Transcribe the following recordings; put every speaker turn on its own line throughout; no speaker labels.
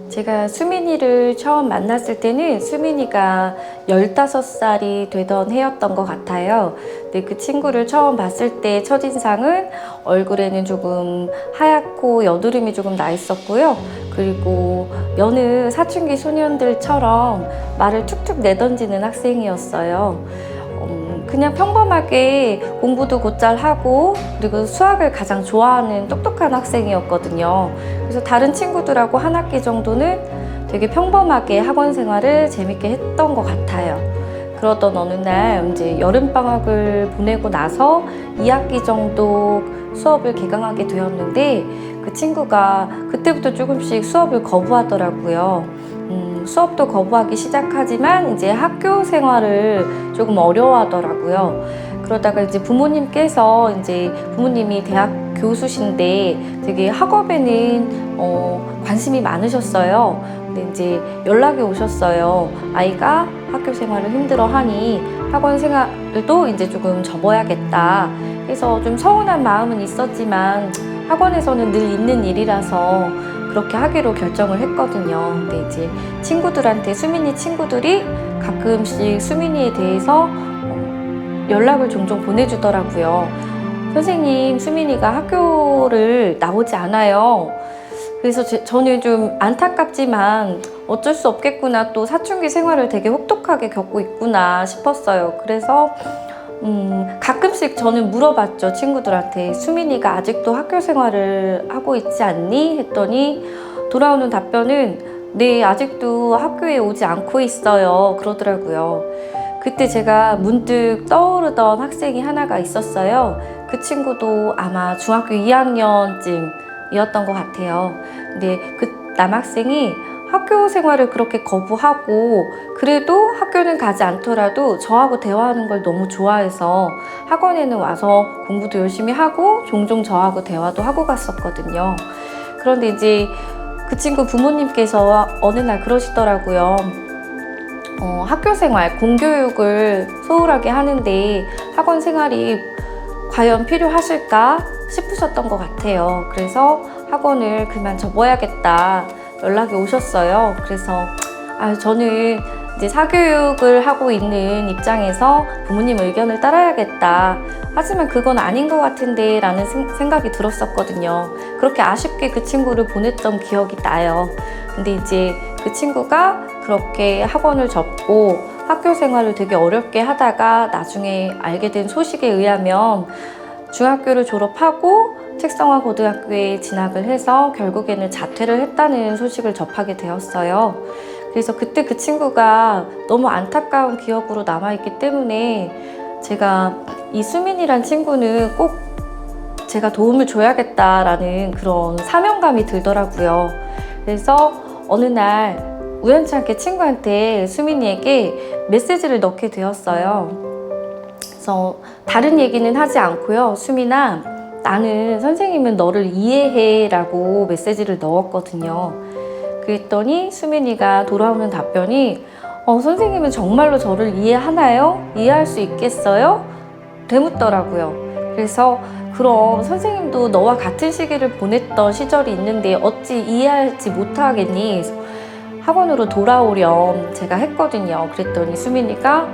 제가 수민이를 처음 만났을 때는 수민이가 15살이 되던 해였던 것 같아요. 근데 그 친구를 처음 봤을 때 첫인상은 얼굴에는 조금 하얗고 여드름이 조금 나 있었고요. 그리고 여느 사춘기 소년들처럼 말을 툭툭 내던지는 학생이었어요. 그냥 평범하게 공부도 곧잘 하고 그리고 수학을 가장 좋아하는 똑똑한 학생이었거든요. 그래서 다른 친구들하고 한 학기 정도는 되게 평범하게 학원 생활을 재밌게 했던 것 같아요. 그러던 어느 날 이제 여름방학을 보내고 나서 2학기 정도 수업을 개강하게 되었는데 그 친구가 그때부터 조금씩 수업을 거부하더라고요. 수업도 거부하기 시작하지만 이제 학교 생활을 조금 어려워하더라고요. 그러다가 이제 부모님께서 이제 부모님이 대학 교수신데 되게 학업에는 관심이 많으셨어요. 근데 이제 연락이 오셨어요. 아이가 학교 생활을 힘들어하니 학원 생활도 이제 조금 접어야겠다. 그래서 좀 서운한 마음은 있었지만 학원에서는 늘 있는 일이라서 그렇게 하기로 결정을 했거든요. 근데 이제 친구들한테 수민이 친구들이 가끔씩 수민이에 대해서 연락을 종종 보내주더라고요. 선생님, 수민이가 학교를 나오지 않아요. 그래서 저는 좀 안타깝지만 어쩔 수 없겠구나, 또 사춘기 생활을 되게 혹독하게 겪고 있구나 싶었어요. 그래서 가끔씩 저는 물어봤죠, 친구들한테. 수민이가 아직도 학교 생활을 하고 있지 않니? 했더니 돌아오는 답변은 네, 아직도 학교에 오지 않고 있어요. 그러더라고요. 그때 제가 문득 떠오르던 학생이 하나가 있었어요. 그 친구도 아마 중학교 2학년쯤이었던 것 같아요. 근데 그 남학생이 학교 생활을 그렇게 거부하고 그래도 학교는 가지 않더라도 저하고 대화하는 걸 너무 좋아해서 학원에는 와서 공부도 열심히 하고 종종 저하고 대화도 하고 갔었거든요. 그런데 이제 그 친구 부모님께서 어느 날 그러시더라고요. 학교 생활, 공교육을 소홀하게 하는데 학원 생활이 과연 필요하실까 싶으셨던 것 같아요. 그래서 학원을 그만 접어야겠다 연락이 오셨어요. 그래서 저는 이제 사교육을 하고 있는 입장에서 부모님 의견을 따라야겠다. 하지만 그건 아닌 것 같은데 라는 생각이 들었었거든요. 그렇게 아쉽게 그 친구를 보냈던 기억이 나요. 근데 이제 그 친구가 그렇게 학원을 접고 학교 생활을 되게 어렵게 하다가 나중에 알게 된 소식에 의하면 중학교를 졸업하고 특성화 고등학교에 진학을 해서 결국에는 자퇴를 했다는 소식을 접하게 되었어요. 그래서 그때 그 친구가 너무 안타까운 기억으로 남아있기 때문에 제가 이 수민이란 친구는 꼭 제가 도움을 줘야겠다라는 그런 사명감이 들더라고요. 그래서 어느 날 우연치 않게 친구한테 수민이에게 메시지를 넣게 되었어요. 그래서 다른 얘기는 하지 않고요. 수민아, 나는 선생님은 너를 이해해 라고 메시지를 넣었거든요. 그랬더니 수민이가 돌아오는 답변이 선생님은 정말로 저를 이해하나요? 이해할 수 있겠어요? 되묻더라고요. 그래서 그럼 선생님도 너와 같은 시기를 보냈던 시절이 있는데 어찌 이해하지 못하겠니? 학원으로 돌아오렴 제가 했거든요. 그랬더니 수민이가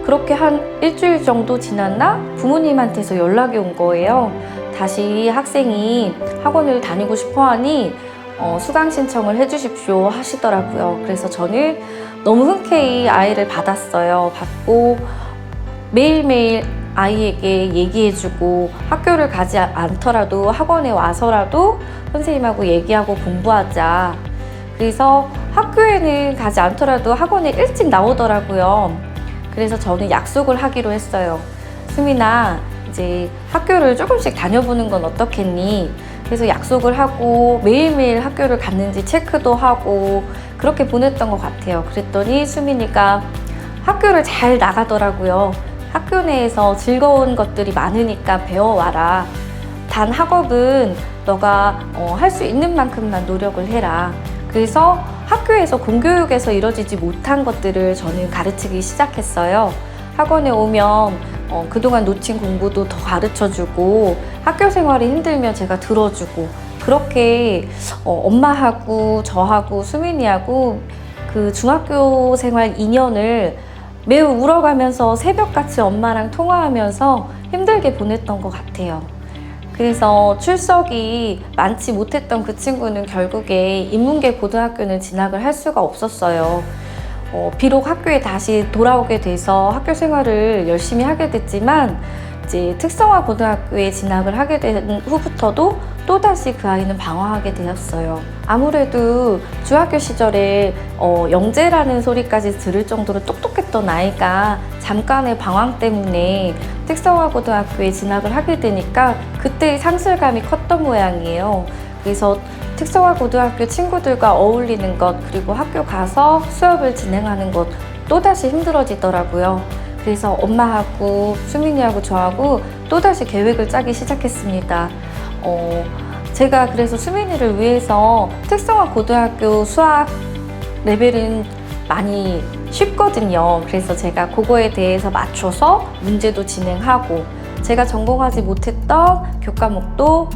그렇게 한 일주일 정도 지났나? 부모님한테서 연락이 온 거예요. 다시 학생이 학원을 다니고 싶어 하니 수강 신청을 해주십시오 하시더라고요. 그래서 저는 너무 흔쾌히 아이를 받았어요. 받고 매일매일 아이에게 얘기해주고 학교를 가지 않더라도 학원에 와서라도 선생님하고 얘기하고 공부하자. 그래서 학교에는 가지 않더라도 학원에 일찍 나오더라고요. 그래서 저는 약속을 하기로 했어요. 수민아, 이제 학교를 조금씩 다녀보는 건 어떻겠니? 그래서 약속을 하고 매일매일 학교를 갔는지 체크도 하고 그렇게 보냈던 것 같아요. 그랬더니 수민이가 학교를 잘 나가더라고요. 학교 내에서 즐거운 것들이 많으니까 배워와라. 단 학업은 너가 할 수 있는 만큼만 노력을 해라. 그래서 학교에서 공교육에서 이루어지지 못한 것들을 저는 가르치기 시작했어요. 학원에 오면 그동안 놓친 공부도 더 가르쳐주고 학교 생활이 힘들면 제가 들어주고 그렇게 엄마하고 저하고 수민이하고 그 중학교 생활 2년을 매우 울어가면서 새벽같이 엄마랑 통화하면서 힘들게 보냈던 것 같아요. 그래서 출석이 많지 못했던 그 친구는 결국에 인문계 고등학교는 진학을 할 수가 없었어요. 비록 학교에 다시 돌아오게 돼서 학교 생활을 열심히 하게 됐지만 이제 특성화 고등학교에 진학을 하게 된 후부터도 또다시 그 아이는 방황하게 되었어요. 아무래도 중학교 시절에 영재라는 소리까지 들을 정도로 똑똑했던 아이가 잠깐의 방황 때문에 특성화 고등학교에 진학을 하게 되니까 그때의 상실감이 컸던 모양이에요. 그래서 특성화 고등학교 친구들과 어울리는 것, 그리고 학교 가서 수업을 진행하는 것 또다시 힘들어지더라고요. 그래서 엄마하고 수민이하고 저하고 또다시 계획을 짜기 시작했습니다. 제가 그래서 수민이를 위해서 특성화 고등학교 수학 레벨은 많이 쉽거든요. 그래서 제가 그거에 대해서 맞춰서 문제도 진행하고, 제가 전공하지 못했던 교과목도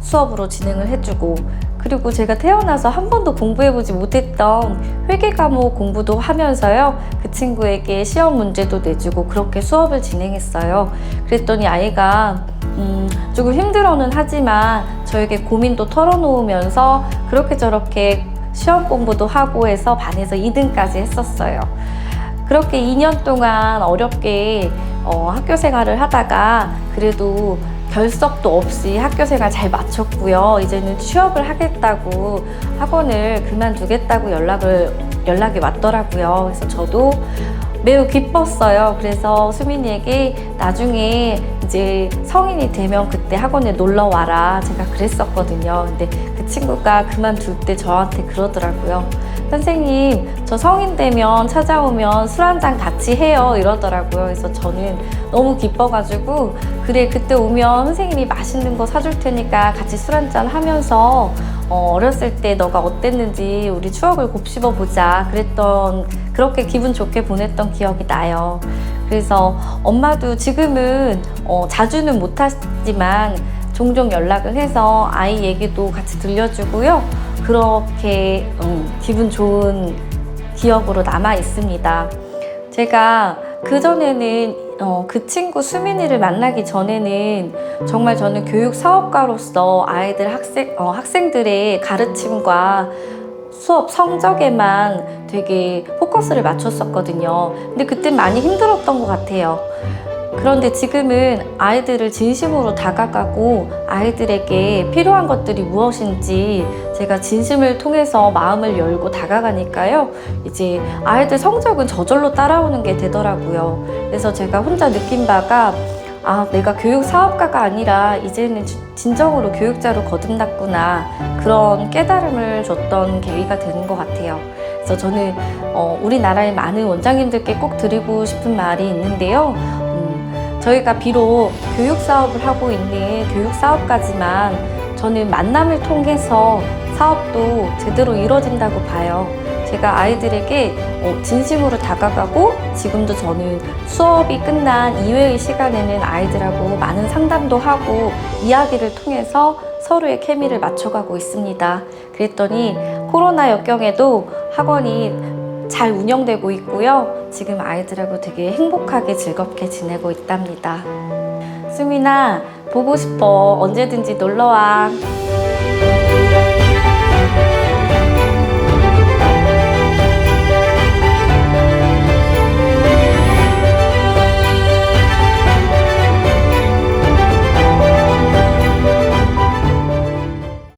수업으로 진행을 해주고, 그리고 제가 태어나서 한 번도 공부해보지 못했던 회계 과목 공부도 하면서요, 그 친구에게 시험 문제도 내주고 그렇게 수업을 진행했어요. 그랬더니 아이가 조금 힘들어는 하지만 저에게 고민도 털어놓으면서 그렇게 저렇게 시험 공부도 하고 해서 반에서 2등까지 했었어요. 그렇게 2년 동안 어렵게 학교 생활을 하다가 그래도 결석도 없이 학교 생활 잘 마쳤고요. 이제는 취업을 하겠다고, 학원을 그만두겠다고 연락이 왔더라고요. 그래서 저도 매우 기뻤어요. 그래서 수민이에게 나중에 이제 성인이 되면 그때 학원에 놀러 와라, 제가 그랬었거든요. 근데 그 친구가 그만둘 때 저한테 그러더라고요. 선생님, 저 성인 되면 찾아오면 술 한잔 같이 해요, 이러더라고요. 그래서 저는 너무 기뻐가지고, 그래, 그때 오면 선생님이 맛있는 거 사줄 테니까 같이 술 한잔 하면서 어렸을 때 너가 어땠는지 우리 추억을 곱씹어 보자 그랬던, 그렇게 기분 좋게 보냈던 기억이 나요. 그래서 엄마도 지금은 자주는 못하지만 종종 연락을 해서 아이 얘기도 같이 들려주고요. 그렇게 기분 좋은 기억으로 남아 있습니다. 제가 그전에는 그 친구 수민이를 만나기 전에는 정말 저는 교육 사업가로서 아이들 학생들의 가르침과 수업 성적에만 되게 포커스를 맞췄었거든요. 근데 그땐 많이 힘들었던 것 같아요. 그런데 지금은 아이들을 진심으로 다가가고 아이들에게 필요한 것들이 무엇인지 제가 진심을 통해서 마음을 열고 다가가니까요, 이제 아이들 성적은 저절로 따라오는 게 되더라고요. 그래서 제가 혼자 느낀 바가, 내가 교육 사업가가 아니라 이제는 진정으로 교육자로 거듭났구나, 그런 깨달음을 줬던 계기가 되는 것 같아요. 그래서 저는 우리나라의 많은 원장님들께 꼭 드리고 싶은 말이 있는데요. 저희가 비록 교육 사업을 하고 있는 교육 사업가지만 저는 만남을 통해서 사업도 제대로 이루어진다고 봐요. 제가 아이들에게 진심으로 다가가고, 지금도 저는 수업이 끝난 이외의 시간에는 아이들하고 많은 상담도 하고 이야기를 통해서 서로의 케미를 맞춰가고 있습니다. 그랬더니 코로나 역경에도 학원이 잘 운영되고 있고요. 지금 아이들하고 되게 행복하게 즐겁게 지내고 있답니다. 수민아, 보고 싶어. 언제든지 놀러와.